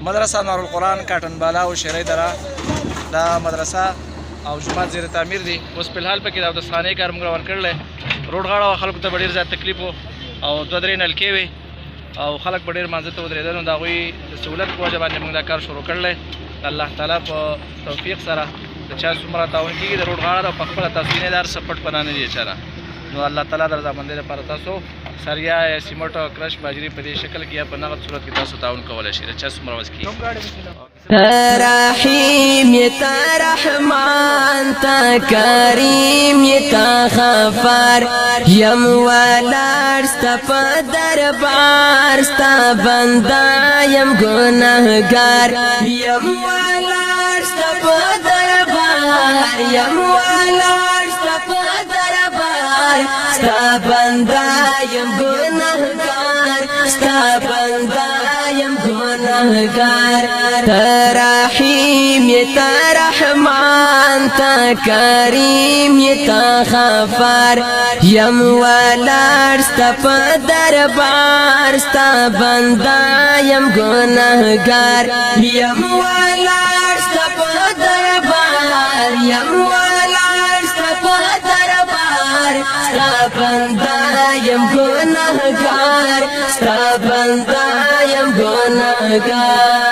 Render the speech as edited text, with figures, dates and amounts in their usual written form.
مدرسه نور القرآن کاټن بالا او شیرای دره دا مدرسه او جومات زیر تعمیر دي. اوس په الحال پکې د اودسخانې کار موږ ورکړلی. روډ غاړه خلکو ته به ډېر زیات تکلیف و او 2-3 نلکې وې او خلک به ډېر مانځه ته ودرېدل. نو د هغوی د سهولت په وجه باندې موږ دا کار شروع کړلی. د الله تعالی په توفیق سره د چا څومره تعاون کېږي د روډ غاړه په خپله تاسو وینئ دا هر څه پټ پناه نه دي چاره. نو الله تعالی د رضامندۍ لپاره تاسو سریا یا سیمټ او کرش باجري په دې شکل کې یا په نغد صورت کې تاسو تعاون کولی شئ د چا څومره وس کېږي. رحیم تا رحمان تا کریم تا غفار یم ولار ستا په دربار ستا بنده یم ګناهګار یم ولار ستا په دربار یم ولار ستا په دربار ستا بنده یم ګناهګار ستا بنده یم ګناهګار رحیم تا رحمان تا کریم تا غفار یم ولار ستا په دربار ستا بنده یم ګناهګار یم ولار ستا په دربار یم ولار ستا په دربار ستا بنده یم ګناهګار ستا بنده یم ګناهګار